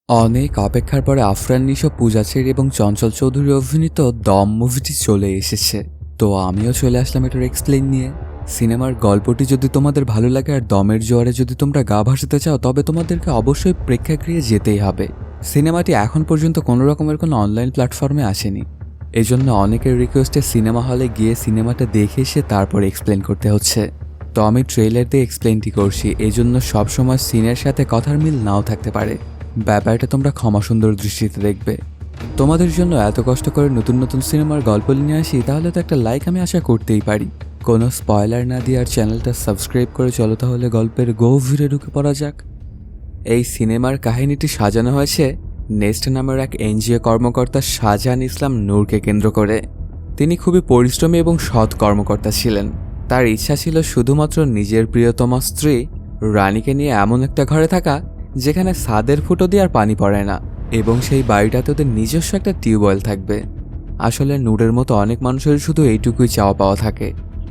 অনেক অপেক্ষার পরে আফরান নিশো, পূজা ছেড়ি এবং চঞ্চল চৌধুরী অভিনীত দম মুভিটি চলে এসেছে। তো আমিও চলে আসলাম এটার এক্সপ্লেইন নিয়ে। সিনেমার গল্পটি যদি তোমাদের ভালো লাগে আর দমের জোয়ারে যদি তোমরা গা ভাসাতে চাও, তবে তোমাদেরকে অবশ্যই প্রেক্ষাগৃহে যেতেই হবে। সিনেমাটি এখন পর্যন্ত কোনো রকমের কোনো অনলাইন প্ল্যাটফর্মে আসেনি, এজন্য অনেকের রিকোয়েস্টে সিনেমা হলে গিয়ে সিনেমাটা দেখে এসে তারপর এক্সপ্লেন করতে হচ্ছে। তো আমি ট্রেলার দিয়ে এক্সপ্লেনটি করছি, এজন্য সবসময় সিনের সাথে কথার মিল নাও থাকতে পারে। ব্যাপারটা তোমরা ক্ষমা সুন্দর দৃষ্টিতে দেখবে। তোমাদের জন্য এত কষ্ট করে নতুন নতুন সিনেমার গল্প নিয়ে আসি, তাহলে তো একটা লাইক আমি আশা করতেই পারি। কোনো স্পয়লার না দিয়ে আর চ্যানেলটা সাবস্ক্রাইব করে চলো তাহলে গল্পের গভীরে ঢুকে পড়া যাক। এই সিনেমার কাহিনীটি সাজানো হয়েছে নেস্ট নামের এক এনজিও কর্মকর্তা শাহজাহান ইসলাম নূরকে কেন্দ্র করে। তিনি খুবই পরিশ্রমী এবং সৎ কর্মকর্তা ছিলেন। তার ইচ্ছা ছিল শুধুমাত্র নিজের প্রিয়তমা স্ত্রী রানীকে নিয়ে এমন একটা ঘরে থাকা যেখানে ছাদের ফুটো দিয়ে আর পানি পড়ে না, এবং সেই বাড়িটাতে ওদের নিজস্ব একটা টিউবওয়েল থাকবে। আসলে নূরের মতো অনেক মানুষের শুধু এইটুকুই চাওয়া পাওয়া থাকে।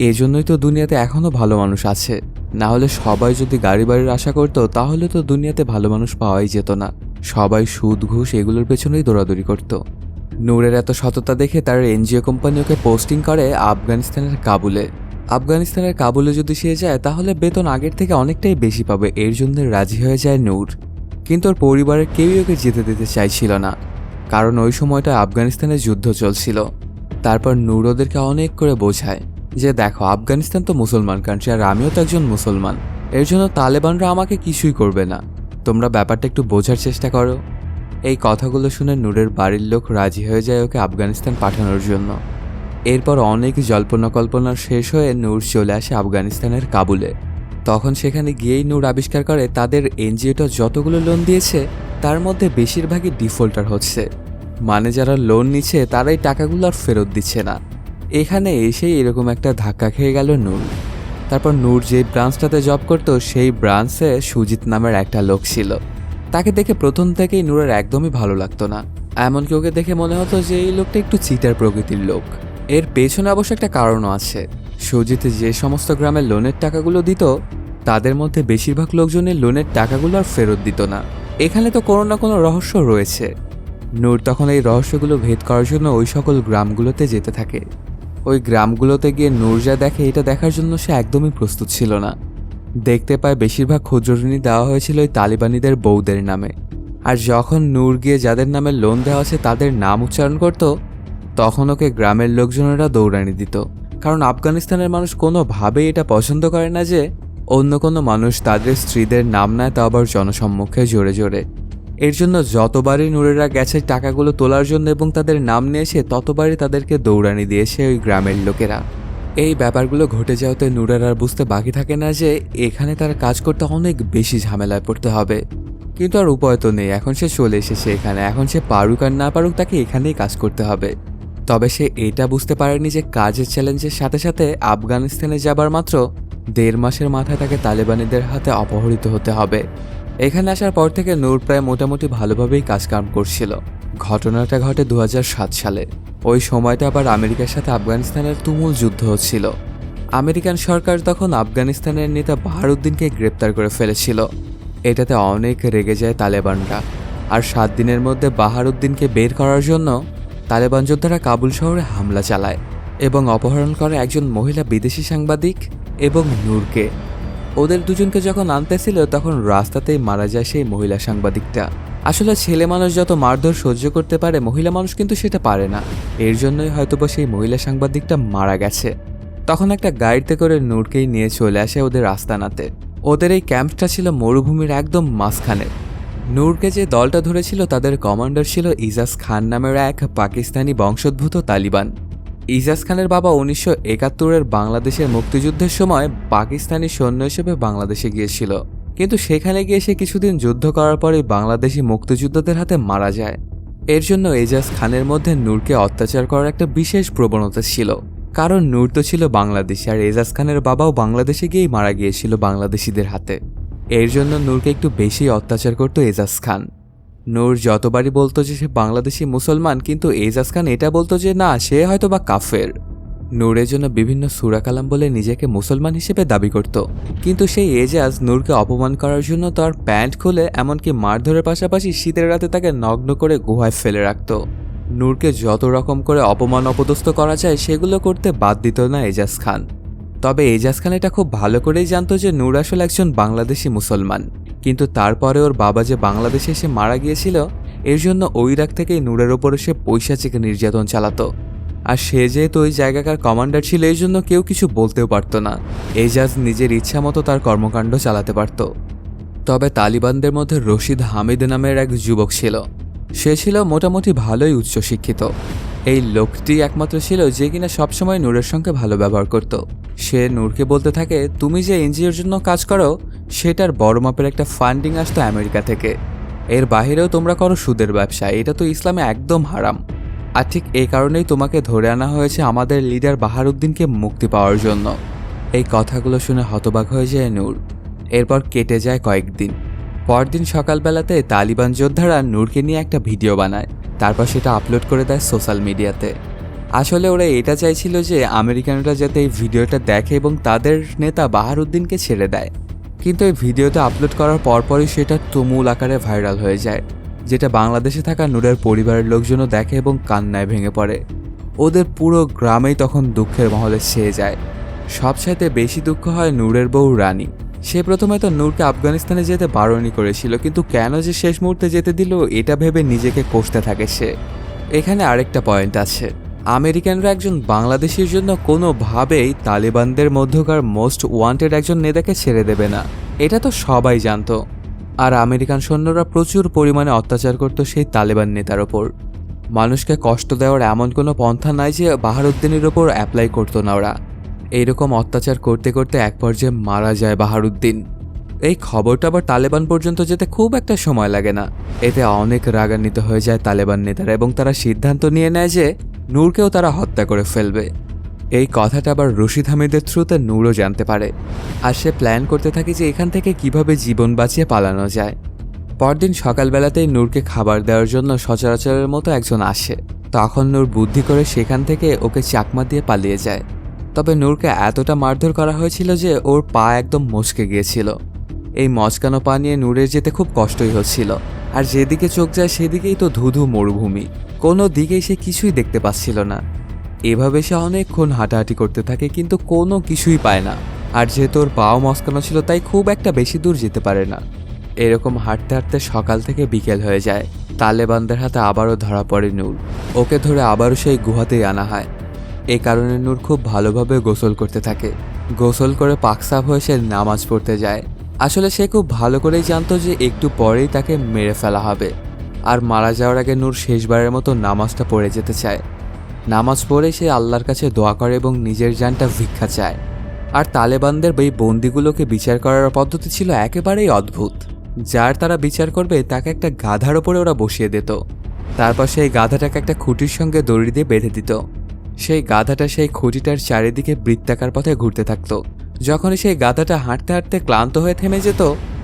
এজন্যই তো দুনিয়াতে এখনও ভালো মানুষ আছে। না হলে সবাই যদি গাড়ি বাড়ির আশা করতো, তাহলে তো দুনিয়াতে ভালো মানুষ পাওয়াই যেত না। সবাই সুদ ঘুষ এগুলোর পেছনেই দৌড়াদৌড়ি করত। নূরের এত সততা দেখে তার এনজিও কোম্পানি ওকে পোস্টিং করে আফগানিস্তানের কাবুলে। আফগানিস্তানের কাবুলে যদি সে যায়, তাহলে বেতন আগের থেকে অনেকটাই বেশি পাবে। এর জন্য রাজি হয়ে যায় নূর। কিন্তু ওর পরিবারের কেউই ওকে যেতে দিতে চাইছিল না, কারণ ওই সময়টা আফগানিস্তানে যুদ্ধ চলছিল। তারপর নূর ওদেরকে অনেক করে বোঝায় যে দেখো, আফগানিস্তান তো মুসলমান কান্ট্রি, আর আমিও তো একজন মুসলমান। এর জন্য তালেবানরা আমাকে কিছুই করবে না। তোমরা ব্যাপারটা একটু বোঝার চেষ্টা করো। এই কথাগুলো শুনে নূরের বাড়ির লোক রাজি হয়ে যায় ওকে আফগানিস্তান পাঠানোর জন্য। এরপর অনেক জল্পনা কল্পনার শেষ হয়ে নূর চলে আসে আফগানিস্তানের কাবুলে। তখন সেখানে গিয়েই নূর আবিষ্কার করে তাদের এনজিওটা যতগুলো লোন দিয়েছে তার মধ্যে বেশিরভাগই ডিফল্টার হচ্ছে। মানে যারা লোন নিচ্ছে তারাই টাকাগুলো আর ফেরত দিচ্ছে না। এখানে এসেই এরকম একটা ধাক্কা খেয়ে গেল নূর। তারপর নূর যে ব্রাঞ্চটাতে জব করতো সেই ব্রাঞ্চে সুজিত নামের একটা লোক ছিল। তাকে দেখে প্রথম থেকেই নূরের একদমই ভালো লাগতো না। এমনকি ওকে দেখে মনে হতো যে এই লোকটা একটু চিটার প্রকৃতির লোক। এর পেছনে অবশ্য একটা কারণও আছে। সুজিত যে সমস্ত গ্রামের লোনের টাকাগুলো দিত, তাদের মধ্যে বেশিরভাগ লোকজনের লোনের টাকাগুলো আর ফেরত দিত না। এখানে তো কোনো না কোনো রহস্য রয়েছে। নূর তখন এই রহস্যগুলো ভেদ করার জন্য ওই সকল গ্রামগুলোতে যেতে থাকে। ওই গ্রামগুলোতে গিয়ে নূর যা দেখে, এটা দেখার জন্য সে একদমই প্রস্তুত ছিল না। দেখতে পায় বেশিরভাগ ক্ষুদ্র ঋণই দেওয়া হয়েছিল ওই তালিবানিদের বউদের নামে। আর যখন নূর গিয়ে যাদের নামে লোন দেওয়া আছে তাদের নাম উচ্চারণ করত, তখন ওকে গ্রামের লোকজনেরা দৌড়ানি দিত। কারণ আফগানিস্তানের মানুষ কোনোভাবেই এটা পছন্দ করে না যে অন্য কোনো মানুষ তাদের স্ত্রীদের নাম নেয়, তা আবার জনসম্মুখে জোরে জোরে। এর জন্য যতবারই নূরেরা গেছে টাকাগুলো তোলার জন্য এবং তাদের নাম নিয়েছে, ততবারই তাদেরকে দৌড়ানি দিয়েছে ওই গ্রামের লোকেরা। এই ব্যাপারগুলো ঘটে যাওয়াতে নূরের আর বুঝতে বাকি থাকে না যে এখানে তার কাজ করতে অনেক বেশি ঝামেলায় পড়তে হবে। কিন্তু আর উপায় তো নেই, এখন সে চলে এসেছে এখানে। এখন সে পারুক আর না পারুক, তাকে এখানেই কাজ করতে হবে। তবে সে এটা বুঝতে পারেনি যে কাজের চ্যালেঞ্জের সাথে সাথে আফগানিস্তানে যাবার মাত্র 1.5 মাসের মাথায় তাকে তালেবানিদের হাতে অপহৃত হতে হবে। এখানে আসার পর থেকে নূর প্রায় মোটামুটি ভালোভাবেই কাজকাম করছিল। ঘটনাটা ঘটে 2007 সালে। ওই সময়টা আবার আমেরিকার সাথে আফগানিস্তানের তুমুল যুদ্ধ হচ্ছিল। আমেরিকান সরকার তখন আফগানিস্তানের নেতা বাহারউদ্দিনকে গ্রেপ্তার করে ফেলেছিল। এটাতে অনেক রেগে যায় তালেবানরা। আর 7 দিনের মধ্যে বাহারউদ্দিনকে বের করার জন্য তালেবান যোদ্ধারা কাবুল শহরে হামলা চালায় এবং অপহরণ করে একজন মহিলা বিদেশি সাংবাদিক এবং নূরকে। ওদের দুজনকে যখন আনতেছিল তখন রাস্তাতেই মারা যায় সেই মহিলা সাংবাদিকটা। আসলে ছেলে মানুষ যত মারধর সহ্য করতে পারে, মহিলা মানুষ কিন্তু সেটা পারে না। এর জন্যই হয়তোবা সেই মহিলা সাংবাদিকটা মারা গেছে। তখন একটা গাড়িতে করে নূরকেই নিয়ে চলে আসে ওদের আস্তানাতে। ওদের এই ক্যাম্পটা ছিল মরুভূমির একদম মাঝখানে। নূরকে যে দলটা ধরেছিল তাদের কমান্ডার ছিল ইজাজ খান নামের এক পাকিস্তানি বংশোদ্ভূত তালিবান। ইজাজ খানের বাবা 1971-এর বাংলাদেশের মুক্তিযুদ্ধের সময় পাকিস্তানি সৈন্য হিসেবে বাংলাদেশে গিয়েছিল, কিন্তু সেখানে গিয়ে সে কিছুদিন যুদ্ধ করার পরেই বাংলাদেশি মুক্তিযোদ্ধাদের হাতে মারা যায়। এর জন্য ইজাজ খানের মধ্যে নূরকে অত্যাচার করার একটা বিশেষ প্রবণতা ছিল, কারণ নূর তো ছিল বাংলাদেশি আর এজাজ খানের বাবাও বাংলাদেশে গিয়েই মারা গিয়েছিল বাংলাদেশিদের হাতে। এর জন্য নূরকে একটু বেশি অত্যাচার করত এজাজ খান। নূর যতবারই বলতো যে সে বাংলাদেশি মুসলমান, কিন্তু এজাজ খান এটা বলতো যে না, সে হয়তো বা কাফের। নূরের জন্য বিভিন্ন সূরা কালাম বলে নিজেকে মুসলমান হিসেবে দাবি করত, কিন্তু সেই এজাজ নূরকে অপমান করার জন্য তার প্যান্ট খুলে এমনকি মারধরের পাশাপাশি শীতের রাতে তাকে নগ্ন করে গুহায় ফেলে রাখত। নূরকে যত রকম করে অপমান অপদস্থ করা যায় সেগুলো করতে বাদ দিত না এজাজ খান। তবে এজাজ খান এটা খুব ভালো করেই জানতো যে নূর আসলে একজন বাংলাদেশি মুসলমান, কিন্তু তারপরে ওর বাবা যে বাংলাদেশে এসে মারা গিয়েছিল এর জন্য ওই রাগ থেকেই নূরের ওপরে সে পৈশাচিক নির্যাতন চালাতো। আর সে যেহেতু ওই জায়গাকার কমান্ডার ছিল এই জন্য কেউ কিছু বলতেও পারত না। এজাজ নিজের ইচ্ছা মতো তার কর্মকাণ্ড চালাতে পারত। তবে তালিবানদের মধ্যে রশিদ হামিদ নামের এক যুবক ছিল। সে ছিল মোটামুটি ভালোই উচ্চশিক্ষিত। এই লোকটি একমাত্র ছিল যে কিনা সবসময় নূরের সঙ্গে ভালো ব্যবহার করত। সে নূরকে বলতে থাকে, তুমি যে এনজিওর জন্য কাজ করো সেটার বড় মাপের একটা ফান্ডিং আসতো আমেরিকা থেকে। এর বাহিরেও তোমরা করো সুদের ব্যবসা, এটা তো ইসলামে একদম হারাম। আর ঠিক এই কারণেই তোমাকে ধরে আনা হয়েছে আমাদের লিডার বাহারউদ্দিনকে মুক্তি পাওয়ার জন্য। এই কথাগুলো শুনে হতবাক হয়ে যায় নূর। এরপর কেটে যায় কয়েকদিন। পরদিন সকালবেলাতে তালিবান যোদ্ধারা নূরকে নিয়ে একটা ভিডিও বানায়, তারপর সেটা আপলোড করে দেয় সোশ্যাল মিডিয়াতে। আসলে ওরা এটা চাইছিল যে আমেরিকানরা যাতে এই ভিডিওটা দেখে এবং তাদের নেতা বাহারউদ্দিনকে ছেড়ে দেয়। কিন্তু এই ভিডিওটা আপলোড করার পরপরই সেটা তুমুল আকারে ভাইরাল হয়ে যায়, যেটা বাংলাদেশে থাকা নূরের পরিবারের লোকজনও দেখে এবং কান্নায় ভেঙে পড়ে। ওদের পুরো গ্রামেই তখন দুঃখের মহলে ছেয়ে যায়। সবচাইতে বেশি দুঃখ হয় নূরের বউ রানী। সে প্রথমে তো নূরকে আফগানিস্তানে যেতে বারণই করেছিল, কিন্তু কেন যে শেষ মুহূর্তে যেতে দিল এটা ভেবে নিজেকে কষতে থাকে সে। এখানে আরেকটা পয়েন্ট আছে, আমেরিকানরা একজন বাংলাদেশির জন্য কোনোভাবেই তালিবানদের মধ্যকার মোস্ট ওয়ান্টেড একজন নেতাকে ছেড়ে দেবে না, এটা তো সবাই জানতো। আর আমেরিকান সৈন্যরা প্রচুর পরিমাণে অত্যাচার করত সেই তালেবান নেতার ওপর। মানুষকে কষ্ট দেওয়ার এমন কোনো পন্থা নাই যে বাহারউদ্দিনের ওপর অ্যাপ্লাই করতো না ওরা। এইরকম অত্যাচার করতে করতে এক পর্যায়ে মারা যায় বাহারউদ্দিন। এই খবরটা আবার তালেবান পর্যন্ত যেতে খুব একটা সময় লাগে না। এতে অনেক রাগান্বিত হয়ে যায় তালেবান নেতারা এবং তারা সিদ্ধান্ত নিয়ে নেয় যে নূরকেও তারা হত্যা করে ফেলবে। এই কথাটা আবার রশিদ হামিদের থ্রুতে নূরও জানতে পারে, আর সে প্ল্যান করতে থাকে যে এখান থেকে কিভাবে জীবন বাঁচিয়ে পালানো যায়। পরদিন সকালবেলাতেই নূরকে খাবার দেওয়ার জন্য সচরাচরের মতো একজন আসে। তখন নূর বুদ্ধি করে সেখান থেকে ওকে চাকমা দিয়ে পালিয়ে যায়। তবে নূরকে এতটা মারধর করা হয়েছিল যে ওর পা একদম মচকে গিয়েছিল। এই মচকানো পা নিয়ে নূরের যেতে খুব কষ্টই হচ্ছিল, আর যেদিকে চোখ যায় সেদিকেই তো ধুধু মরুভূমি, কোনো দিকেই সে কিছুই দেখতে পাচ্ছিল না। এভাবে সে অনেকক্ষণ হাঁটাহাঁটি করতে থাকে কিন্তু কোনো কিছুই পায় না। আর যেহেতু ওর পাও মস্কানো ছিল তাই খুব একটা বেশি দূর যেতে পারে না। এরকম হাঁটতে হাঁটতে সকাল থেকে বিকেল হয়ে যায়। তালেবানদের হাতে আবারও ধরা পড়ে নূর। ওকে ধরে আবারও সেই গুহাতেই আনা হয়। এ কারণে নূর খুব ভালোভাবে গোসল করতে থাকে। গোসল করে পাকসাফ হয়ে সে নামাজ পড়তে যায়। আসলে সে খুব ভালো করেই জানতো যে একটু পরেই তাকে মেরে ফেলা হবে। আর মারা যাওয়ার আগে নূর শেষবারের মতো নামাজটা পড়ে যেতে চায়। নামাজ পড়ে সে আল্লাহর কাছে দোয়া করে এবং নিজের জানটা ভিক্ষা চায়। আর তালেবানদের এই বন্দিগুলোকে বিচার করার পদ্ধতি ছিল একেবারেই অদ্ভুত। যার তারা বিচার করবে তাকে একটা গাধার ওপরে ওরা বসিয়ে দিত। তারপর সেই গাধাটাকে একটা খুঁটির সঙ্গে দড়ি দিয়ে বেঁধে দিত। সেই গাধাটা সেই খুঁটিটার চারিদিকে বৃত্তাকার পথে ঘুরতে থাকতো। যখনই সেই গাধাটা হাঁটতে হাঁটতে ক্লান্ত হয়ে থেমে যেত,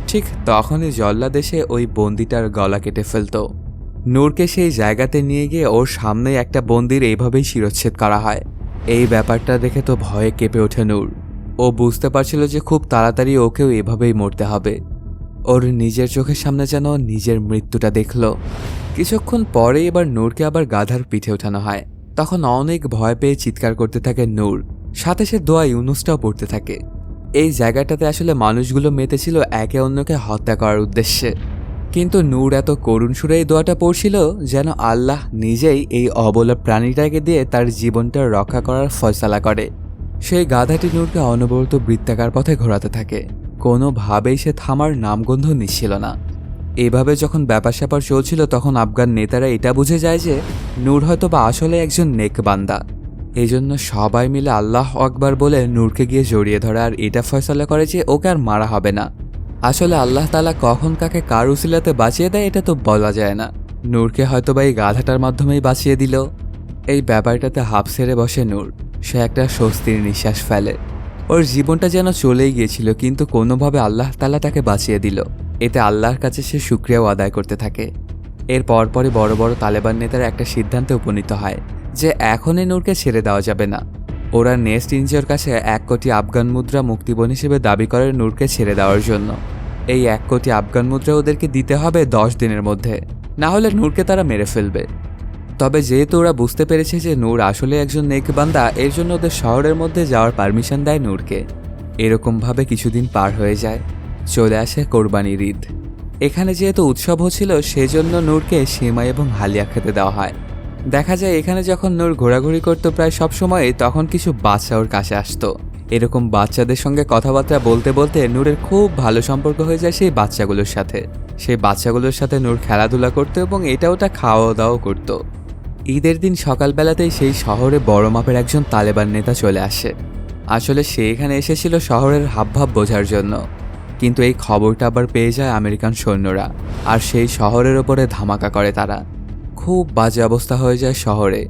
ঠিক তখনই জল্লাদ এসে ওই বন্দিটার গলা কেটে ফেলত। নূরকে সেই জায়গাতে নিয়ে গিয়ে ওর সামনেই একটা বন্দির এইভাবেই শিরচ্ছেদ করা হয়। এই ব্যাপারটা দেখে তো ভয়ে কেঁপে ওঠে নূর। ও বুঝতে পারছিল যে খুব তাড়াতাড়ি ওকেও এভাবেই মরতে হবে। ওর নিজের চোখের সামনে যেন নিজের মৃত্যুটা দেখল। কিছুক্ষণ পরে এবার নূরকে আবার গাধার পিঠে ওঠানো হয়। তখন অনেক ভয় পেয়ে চিৎকার করতে থাকে নূর, সাথে সে দোয়া ইউনুসটাও পড়তে থাকে। এই জায়গাটাতে আসলে মানুষগুলো মেতেছিল একে অন্যকে হত্যা করার উদ্দেশ্যে, কিন্তু নূর এত করুণ সুরে এই দোয়াটা পড়ছিল যেন আল্লাহ নিজেই এই অবলা প্রাণীটাকে দিয়ে তার জীবনটা রক্ষা করার ফয়সালা করে। সেই গাধাটি নূরকে অনবরত বৃত্তাকার পথে ঘোরাতে থাকে। কোনোভাবেই সে থামার নামগন্ধ নিচ্ছিল না। এভাবে যখন ব্যাপার স্যাপার চলছিল তখন আফগান নেতারা এটা বুঝে যায় যে নূর হয়তো বা আসলে একজন নেক বান্দা। এই জন্য সবাই মিলে আল্লাহ আকবার বলে নূরকে গিয়ে জড়িয়ে ধরে আর এটা ফয়সালা করে যে ওকে আর মারা হবে না। আসলে আল্লাহ তাআলা কখন কাকে কার উসিলাতে বাঁচিয়ে দেয় এটা তো বলা যায় না। নূরকে হয়তো বা এই গাধাটার মাধ্যমেই বাঁচিয়ে দিল। এই ব্যাপারটাতে হাঁপ ছেড়ে বসে নূর। সে একটা স্বস্তির নিঃশ্বাস ফেলে। ওর জীবনটা যেন চলেই গিয়েছিল, কিন্তু কোনোভাবে আল্লাহ তাআলা তাকে বাঁচিয়ে দিল। এতে আল্লাহর কাছে সে শুকরিয়াও আদায় করতে থাকে। এর পরপরই বড় বড় তালেবান নেতারা একটা সিদ্ধান্তে উপনীত হয় যে এখনই নূরকে ছেড়ে দেওয়া যাবে না। ওরা নেস্ট এনজিওর কাছে 1 কোটি আফগান মুদ্রা মুক্তিপণ হিসেবে দাবি করে নূরকে ছেড়ে দেওয়ার জন্য। এই 1 কোটি আফগান মুদ্রা ওদেরকে দিতে হবে 10 দিনের মধ্যে, না হলে নূরকে তারা মেরে ফেলবে। তবে যেহেতু ওরা বুঝতে পেরেছে যে নূর আসলে একজন নেক বান্দা, এর জন্য ওদের শহরের মধ্যে যাওয়ার পারমিশন দেয় নূরকে। এরকমভাবে কিছুদিন পার হয়ে যায়, চলে আসে কোরবানির ঈদ। এখানে যেহেতু উৎসব হচ্ছিল সেজন্য নূরকে সেমাই এবং হালিয়া খেতে দেওয়া হয়। দেখা যায় এখানে যখন নূর ঘোরাঘুরি করতো প্রায় সব সময়, তখন কিছু বাচ্চা ওর কাছে আসতো। এরকম বাচ্চাদের সঙ্গে কথাবার্তা বলতে বলতে নূরের খুব ভালো সম্পর্ক হয়ে যায় সেই বাচ্চাগুলোর সাথে। সেই বাচ্চাগুলোর সাথে নূর খেলাধুলা করতো এবং এটা ওটা খাওয়া দাওয়া করতো। ঈদের দিন সকালবেলাতেই সেই শহরে বড় মাপের একজন তালেবান নেতা চলে আসে। আসলে সে এখানে এসেছিল শহরের হাবভাব বোঝার জন্য, কিন্তু এই খবরটা আবার পেয়ে যায় আমেরিকান সৈন্যরা, আর সেই শহরের ওপরে ধামাকা করে তারা। খুব বাজে অবস্থা হয়ে যায় শহরে।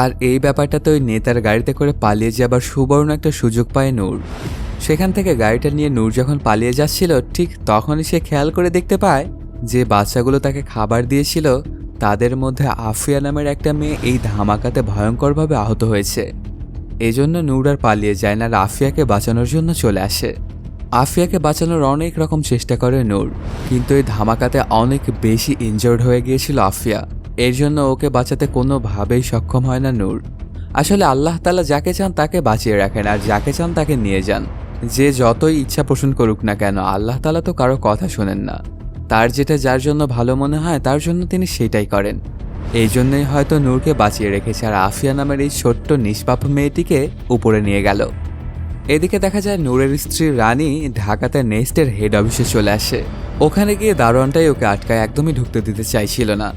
আর এই ব্যাপারটাতে ওই নেতার গাড়িতে করে পালিয়ে যাবার সুবর্ণ একটা সুযোগ পায় নূর। সেখান থেকে গাড়িটা নিয়ে নূর যখন পালিয়ে যাচ্ছিল, ঠিক তখনই সে খেয়াল করে দেখতে পায় যে বাচ্চাগুলো তাকে খাবার দিয়েছিল তাদের মধ্যে আফিয়া নামের একটা মেয়ে এই ধামাকাতে ভয়ঙ্করভাবে আহত হয়েছে। এজন্য নূর আর পালিয়ে যায় না, আফিয়াকে বাঁচানোর জন্য চলে আসে। আফিয়াকে বাঁচানোর অনেক রকম চেষ্টা করে নূর, কিন্তু এই ধামাকাতে অনেক বেশি ইনজোর্ড হয়ে গিয়েছিল আফিয়া। এর জন্য ওকে বাঁচাতে কোনোভাবেই সক্ষম হয় না নূর। আসলে আল্লাহ তাআলা যাকে চান তাকে বাঁচিয়ে রাখেন, আর যাকে চান তাকে নিয়ে যান। যে যতই ইচ্ছা পোষণ করুক না কেন, আল্লাহ তাআলা তো কারো কথা শোনেন না। তার যেটা যার জন্য ভালো মনে হয় তার জন্য তিনি সেটাই করেন। এই জন্যই হয়তো নূরকে বাঁচিয়ে রেখেছে, আর আফিয়া নামের এই ছোট্ট নিষ্পাপ মেয়েটিকে উপরে নিয়ে গেল। এদিকে দেখা যায় নূরের স্ত্রী রানী ঢাকাতে নেস্টের হেড অফিসে চলে আসে। ওখানে গিয়ে দারোয়ানটাই ওকে আটকায়, একদমই ঢুকতে দিতে চাইছিল না।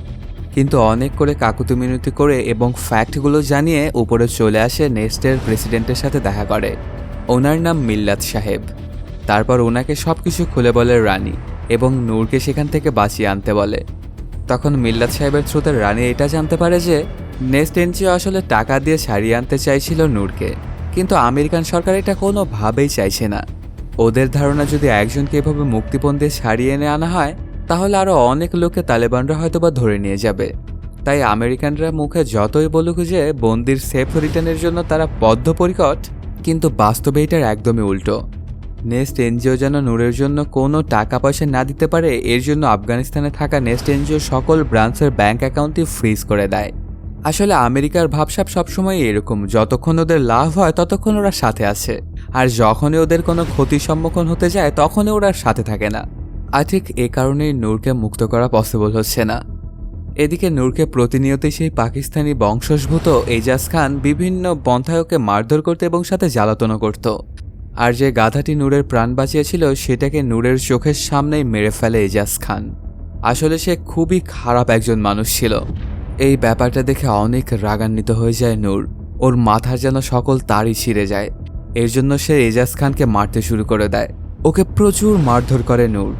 কিন্তু অনেক করে কাকুতি মিনতি করে এবং ফ্যাক্টগুলো জানিয়ে উপরে চলে আসে নেস্টের প্রেসিডেন্টের সাথে দেখা করে। ওনার নাম মিল্লাত সাহেব। তারপর ওনাকে সবকিছু খুলে বলে রানী, এবং নূরকে সেখান থেকে বাঁচিয়ে আনতে বলে। তখন মিল্লাত সাহেবের থ্রুতে রানী এটা জানতে পারে যে নেস্ট এনজিও আসলে টাকা দিয়ে ছাড়িয়ে আনতে চাইছিল নূরকে, কিন্তু আমেরিকান সরকার এটা কোনোভাবেই চাইছে না। ওদের ধারণা যদি একজনকে এভাবে মুক্তিপণ দিয়ে ছাড়িয়ে এনে আনা হয়, তাহলে আরও অনেক লোককে তালেবানরা হয়তোবা ধরে নিয়ে যাবে। তাই আমেরিকানরা মুখে যতই বলুক যে বন্দির সেফ রিটার্নের জন্য তারা বদ্ধপরিকর, কিন্তু বাস্তবে এটার একদমই উল্টো। নেস্ট এনজিও যেন নূরের জন্য কোনো টাকা পয়সা না দিতে পারে, এর জন্য আফগানিস্তানে থাকা নেস্ট এনজিও সকল ব্রাঞ্চের ব্যাংক অ্যাকাউন্টই ফ্রিজ করে দেয়। আসলে আমেরিকার ভাবসাব সবসময় এরকম, যতক্ষণ ওদের লাভ হয় ততক্ষণ ওরা সাথে আছে, আর যখনই ওদের কোনো ক্ষতির সম্মুখীন হতে যায় তখনই ওরা সাথে থাকে না। আর ঠিক এ কারণেই নূরকে মুক্ত করা পসিবল হচ্ছে না। এদিকে নূরকে প্রতিনিয়তই সেই পাকিস্তানি বংশোদ্ভূত এজাজ খান বিভিন্ন পন্থায় ওকে মারধর করত এবং সাথে জ্বালাতনও করত। আর যে গাধাটি নূরের প্রাণ বাঁচিয়েছিল সেটাকে নূরের চোখের সামনেই মেরে ফেলে এজাজ খান। আসলে সে খুবই খারাপ একজন মানুষ ছিল। এই ব্যাপারটা দেখে অনেক রাগান্বিত হয়ে যায় নূর। ওর মাথার যেন সকল তারই ছিঁড়ে যায়। এর জন্য সে এজাজ খানকে মারতে শুরু করে দেয়। ওকে প্রচুর মারধর করে নূর।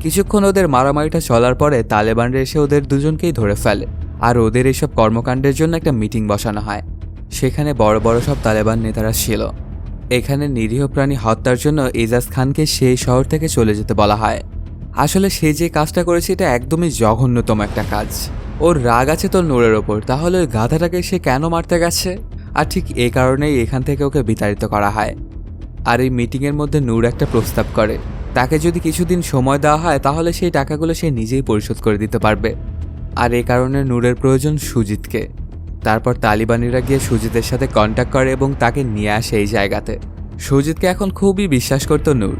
কিছুক্ষণ ওদের মারামারিটা চলার পরে তালেবানরা এসে ওদের দুজনকেই ধরে ফেলে, আর ওদের এইসব কর্মকাণ্ডের জন্য একটা মিটিং বসানো হয়। সেখানে বড় বড় সব তালেবান নেতারা ছিল। এখানে নিরীহ প্রাণী হত্যার জন্য এজাজ খানকে সেই শহর থেকে চলে যেতে বলা হয়। আসলে সে যে কাজটা করেছে এটা একদমই জঘন্যতম একটা কাজ। ওর রাগ আছে তো নূরের ওপর, তাহলে ওই গাধাটাকে সে কেন মারতে গেছে? আর ঠিক এই কারণেই এখান থেকে ওকে বিতাড়িত করা হয়। আর এই মিটিংয়ের মধ্যে নূর একটা প্রস্তাব করে, তাকে যদি কিছুদিন সময় দেওয়া হয় তাহলে সেই টাকাগুলো সে নিজেই পরিশোধ করে দিতে পারবে। আর এই কারণে নূরের প্রয়োজন সুজিতকে। তারপর তালিবানিরা গিয়ে সুজিতের সাথে কন্ট্যাক্ট করে এবং তাকে নিয়ে আসে এই জায়গাতে। সুজিতকে এখন খুবই বিশ্বাস করত নূর,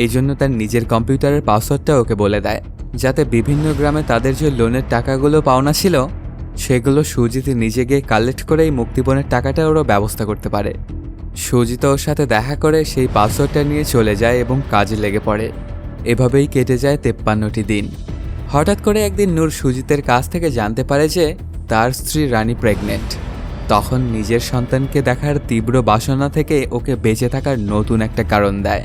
এই জন্য তার নিজের কম্পিউটারের পাসওয়ার্ডটা ওকে বলে দেয়, যাতে বিভিন্ন গ্রামে তাদের যে লোনের টাকাগুলো পাওনা ছিল সেগুলো সুজিত নিজে গিয়ে কালেক্ট করে এই মুক্তিপণের টাকাটা ওরা ব্যবস্থা করতে পারে। সুজিত ওর সাথে দেখা করে সেই পাসওয়ার্ডটা নিয়ে চলে যায় এবং কাজে লেগে পড়ে। এভাবেই কেটে যায় 53টি দিন। হঠাৎ করে একদিন নূর সুজিতের কাছ থেকে জানতে পারে যে তার স্ত্রী রানী প্রেগনেন্ট। তখন নিজের সন্তানকে দেখার তীব্র বাসনা থেকে ওকে বেঁচে থাকার নতুন একটা কারণ দেয়।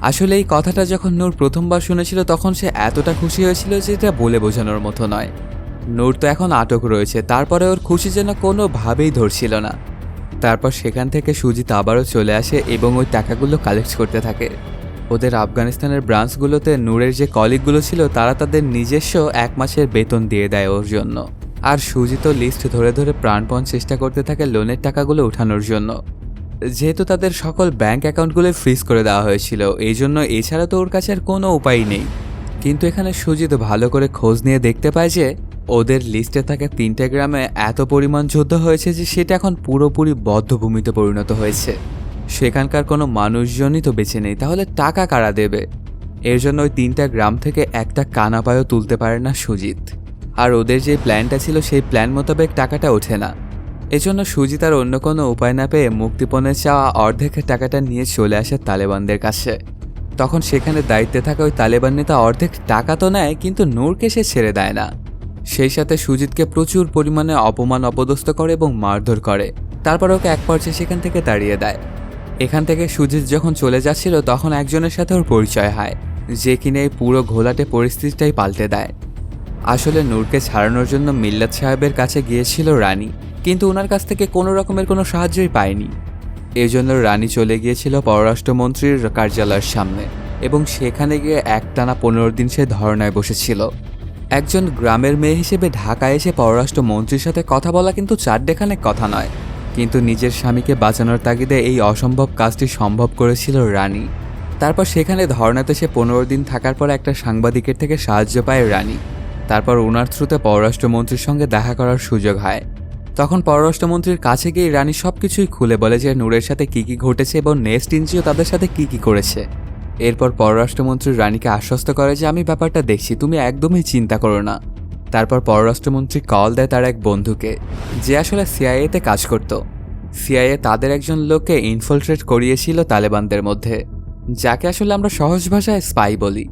আসলে এই কথাটা যখন নূর প্রথমবার শুনেছিল তখন সে এতটা খুশি হয়েছিল যে এটা বলে বোঝানোর মতো নয়। নূর তো এখন আটক রয়েছে, তারপরে ওর খুশি যেন কোনোভাবেই ধরছিল না। তারপর সেখান থেকে সুজিত আবারও চলে আসে এবং ওই টাকাগুলো কালেক্ট করতে থাকে। ওদের আফগানিস্তানের ব্রাঞ্চগুলোতে নূরের যে কলিগগুলো ছিল তারা তাদের নিজস্ব 1 মাসের বেতন দিয়ে দেয় ওর জন্য। আর সুজিত লিস্ট ধরে ধরে প্রাণপণ চেষ্টা করতে থাকে লোনের টাকাগুলো উঠানোর জন্য। যেহেতু তাদের সকল ব্যাংক অ্যাকাউন্টগুলো ফ্রিজ করে দেওয়া হয়েছিল, এই জন্য এছাড়া তো ওর কাছে আর কোনো উপায় নেই। কিন্তু এখানে সুজিত ভালো করে খোঁজ নিয়ে দেখতে পায় যে ওদের লিস্টে থাকা 3টে গ্রামে এত পরিমাণ যুদ্ধ হয়েছে যে সেটা এখন পুরোপুরি বদ্ধভূমিতে পরিণত হয়েছে। সেখানকার কোনো মানুষজনই তো বেঁচে নেই, তাহলে টাকা কারা দেবে? এর জন্য ওই 3টা গ্রাম থেকে একটা কানাপায়ও তুলতে পারে না সুজিত। আর ওদের যে প্ল্যানটা ছিল সেই প্ল্যান মোতাবেক টাকাটা ওঠে না। এজন্য সুজিত আর অন্য কোনো উপায় না পেয়ে মুক্তিপণে চাওয়া অর্ধেকের টাকাটা নিয়ে চলে আসে তালেবানদের কাছে। তখন সেখানে দায়িত্বে থাকা ওই তালেবান নেতা অর্ধেক টাকা তো নেয়, কিন্তু নূরকে সে ছেড়ে দেয় না। সেই সাথে সুজিতকে প্রচুর পরিমাণে অপমান অপদস্থ করে এবং মারধর করে। তারপর ওকে এক পর্যায়ে সেখান থেকে তাড়িয়ে দেয়। এখান থেকে সুজিত যখন চলে যাচ্ছিল তখন একজনের সাথে ওর পরিচয় হয়, যে কিনা এই পুরো ঘোলাটে পরিস্থিতিটাই পাল্টে দেয়। আসলে নূরকে ছাড়ানোর জন্য মিল্লাত সাহেবের কাছে গিয়েছিল রানী, কিন্তু ওনার কাছ থেকে কোনো রকমের কোনো সাহায্যই পায়নি। এজন্য রানী চলে গিয়েছিল পররাষ্ট্রমন্ত্রীর কার্যালয়ের সামনে এবং সেখানে গিয়ে একটানা 15 দিন সে ধর্নায় বসেছিল। একজন গ্রামের মেয়ে হিসেবে ঢাকায় এসে পররাষ্ট্রমন্ত্রীর সাথে কথা বলা কিন্তু চারটেখানেক কথা নয়, কিন্তু নিজের স্বামীকে বাঁচানোর তাগিদে এই অসম্ভব কাজটি সম্ভব করেছিল রানী। তারপর সেখানে ধর্নাতে সে 15 দিন থাকার পর একটা সাংবাদিকের থেকে সাহায্য পায় রানী। তারপর ওনার থ্রুতে পররাষ্ট্রমন্ত্রীর সঙ্গে দেখা করার সুযোগ হয়। তখন পররাষ্ট্রমন্ত্রীর কাছে গিয়ে রানী সবকিছুই খুলে বলে যে নূরের সাথে কি কি ঘটেছে এবং নেক্সট ইঞ্চিও তাদের সাথে কি কি করেছে। এরপর পররাষ্ট্রমন্ত্রী রানীকে আশ্বস্ত করে যে আমি ব্যাপারটা দেখছি, তুমি একদমই চিন্তা করো না। তারপর পররাষ্ট্রমন্ত্রী কল দেয় তার এক বন্ধুকে, যে আসলে সিআইএতে কাজ করত। সিআইএ তাদের একজন লোককে ইনফিলট্রেট করিয়েছিল তালেবানদের মধ্যে, যাকে আসলে আমরা সহজ ভাষায় স্পাই বলি।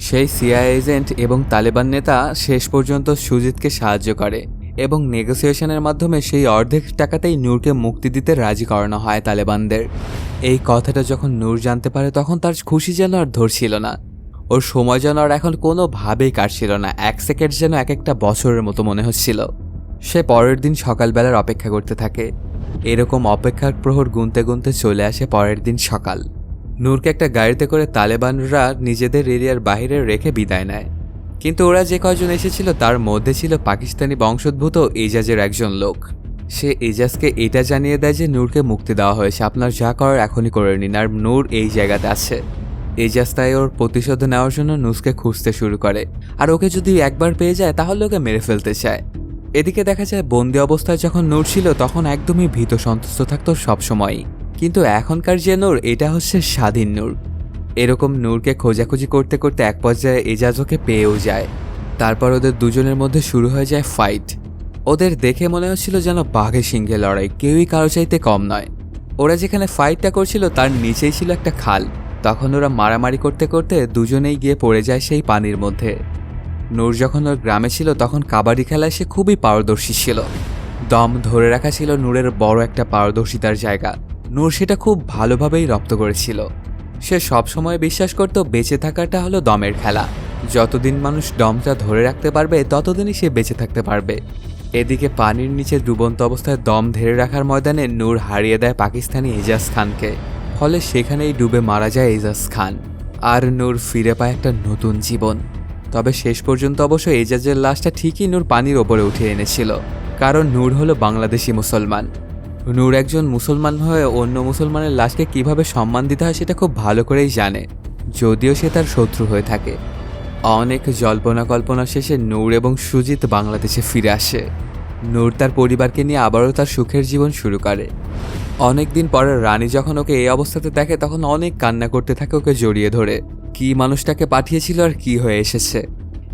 সেই সিআইএ এজেন্ট এবং তালেবান নেতা শেষ পর্যন্ত সুজিতকে সাহায্য করে এবং নেগোসিয়েশনের মাধ্যমে সেই অর্ধেক টাকাতেই নূরকে মুক্তি দিতে রাজি করানো হয় তালেবানদের। এই কথাটা যখন নূর জানতে পারে তখন তার খুশি যেন আর ধরছিল না। ওর সময় যেন আর এখন কোনোভাবেই কাটছিল না, এক সেকেন্ড যেন এক একটা বছরের মতো মনে হচ্ছিল। সে পরের দিন সকালবেলার অপেক্ষা করতে থাকে। এরকম অপেক্ষার প্রহর গুনতে গুনতে চলে আসে পরের দিন সকাল। নূরকে একটা গাড়িতে করে তালেবানরা নিজেদের এরিয়ার বাইরে রেখে বিদায় নেয়। কিন্তু ওরা যে কয়জন এসেছিল তার মধ্যে ছিল পাকিস্তানি বংশোদ্ভূত এজাজের একজন লোক। সে এজাজকে এটা জানিয়ে দেয় যে নূরকে মুক্তি দেওয়া হয়েছে, আপনার যা করার এখনই করে নিন, আর নূর এই জায়গাতে আছে। এজাজ তাই ওর প্রতিশোধ নেওয়ার জন্য নুসকে খুঁজতে শুরু করে, আর ওকে যদি একবার পেয়ে যায় তাহলে ওকে মেরে ফেলতে চায়। এদিকে দেখা যায় বন্দি অবস্থায় যখন নূর ছিল তখন একদমই ভীত সন্তুষ্ট থাকতো সবসময়ই, কিন্তু এখনকার যে নূর এটা হচ্ছে স্বাধীন নূর। এরকম নূরকে খোঁজাখুঁজি করতে করতে এক পর্যায়ে এজাজ ওকে পেয়েও যায়। তারপর ওদের দুজনের মধ্যে শুরু হয়ে যায় ফাইট। ওদের দেখে মনে হচ্ছিল যেন বাঘে সিংহে লড়াই, কেউই কারো চাইতে কম নয়। ওরা যেখানে ফাইটটা করছিল তার নিচেই ছিল একটা খাল। তখন ওরা মারামারি করতে করতে দুজনেই গিয়ে পড়ে যায় সেই পানির মধ্যে। নূর যখন ওর গ্রামে ছিল তখন কাবাডি খেলায় সে খুবই পারদর্শী ছিল। দম ধরে রাখা ছিল নূরের বড় একটা পারদর্শিতার জায়গা। নূর সেটা খুব ভালোভাবেই রপ্ত করেছিল। সে সবসময় বিশ্বাস করত বেঁচে থাকাটা হলো দমের খেলা, যতদিন মানুষ দমটা ধরে রাখতে পারবে ততদিনই সে বেঁচে থাকতে পারবে। এদিকে পানির নিচে ডুবন্ত অবস্থায় দম ধরে রাখার ময়দানে নূর হারিয়ে দেয় পাকিস্তানি এজাজ খানকে, ফলে সেখানেই ডুবে মারা যায় এজাজ খান। আর নূর ফিরে পায় একটা নতুন জীবন। তবে শেষ পর্যন্ত অবশ্য এজাজের লাশটা ঠিকই নূর পানির ওপরে উঠে এনেছিল, কারণ নূর হলো বাংলাদেশি মুসলমান। নূর একজন মুসলমান হয়ে অন্য মুসলমানের লাশকে কিভাবে সম্মান দিতে হয় সেটা খুব ভালো করেই জানে, যদিও সে তার শত্রু হয়ে থাকে। অনেক জল্পনা কল্পনা শেষে নূর এবং সুজিত বাংলাদেশে ফিরে আসে। নূর তার পরিবারকে নিয়ে আবারও তার সুখের জীবন শুরু করে। অনেকদিন পরে রানী যখন ওকে এই অবস্থাতে দেখে তখন অনেক কান্না করতে থাকে ওকে জড়িয়ে ধরে, কি মানুষটাকে পাঠিয়েছিল আর কি হয়ে এসেছে।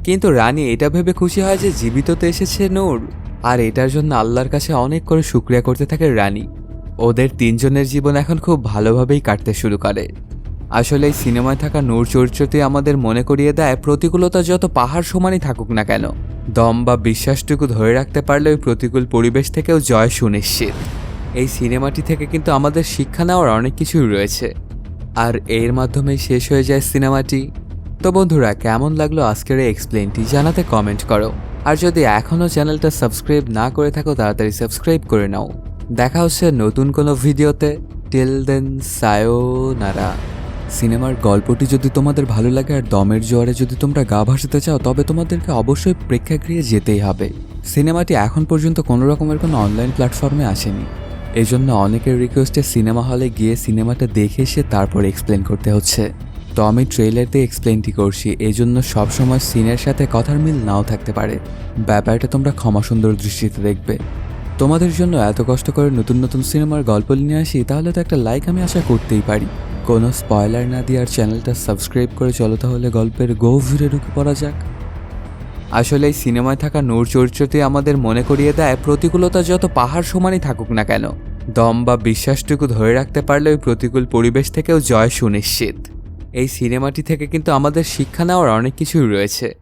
কিন্তু রানী এটা ভেবে খুশি হয় যে জীবিত তো এসেছে নূর, আর এটার জন্য আল্লাহর কাছে অনেক করে শুকরিয়া করতে থাকে রানী। ওদের তিনজনের জীবন এখন খুব ভালোভাবেই কাটতে শুরু করে। আসলে এই সিনেমায় থাকা নূর চরিত্রটি আমাদের মনে করিয়ে দেয় প্রতিকূলতা যত পাহাড় সমানই থাকুক না কেন, দম বা বিশ্বাসটুকু ধরে রাখতে পারলে ওই প্রতিকূল পরিবেশ থেকেও জয় সুনিশ্চিত। এই সিনেমাটি থেকে কিন্তু আমাদের শিক্ষা নেওয়ার অনেক কিছুই রয়েছে, আর এর মাধ্যমেই শেষ হয়ে যায় সিনেমাটি। তো বন্ধুরা, কেমন লাগলো আজকের এই এক্সপ্লেনটি জানাতে কমেন্ট করো, আর যদি এখনও চ্যানেলটা সাবস্ক্রাইব না করে থাকো তাড়াতাড়ি সাবস্ক্রাইব করে নাও। দেখা হচ্ছে নতুন কোনো ভিডিওতে। Till then, সায়োনারা। সিনেমার গল্পটি যদি তোমাদের ভালো লাগে আর দমের জোয়ারে যদি তোমরা গা ভাসাতে চাও তবে তোমাদেরকে অবশ্যই প্রেক্ষাগৃহে যেতেই হবে। সিনেমাটি এখন পর্যন্ত কোনো রকমের কোনো অনলাইন প্ল্যাটফর্মে আসেনি। এজন্য অনেকের রিকোয়েস্টে সিনেমা হলে গিয়ে সিনেমাটা দেখে এসে তারপর এক্সপ্লেন করতে হচ্ছে। তো আমি ট্রেলার দিয়ে এক্সপ্লেনটি করছি, এজন্য সবসময় সিনের সাথে কথার মিল নাও থাকতে পারে। ব্যাপারটা তোমরা ক্ষমা সুন্দর দৃষ্টিতে দেখবে। তোমাদের জন্য এত কষ্ট করে নতুন নতুন সিনেমার গল্প নিয়ে আসি, তাহলে তো একটা লাইক আমি আশা করতেই পারি। কোনো স্পয়লার না দিয়ে আর চ্যানেলটা সাবস্ক্রাইব করে চলো তাহলে গল্পের গভীরে ঢুকে পড়া যাক। আসলে এই সিনেমায় থাকা নূর চরিত্রটি আমাদের মনে করিয়ে দেয়, প্রতিকূলতা যত পাহাড় সমানই থাকুক না কেন, দম বা বিশ্বাসটুকু ধরে রাখতে পারলে ওই প্রতিকূল পরিবেশ থেকেও জয় সুনিশ্চিত। এই সিনেমাটি থেকে কিন্তু আমাদের শিক্ষা নেওয়ার অনেক কিছুই রয়েছে।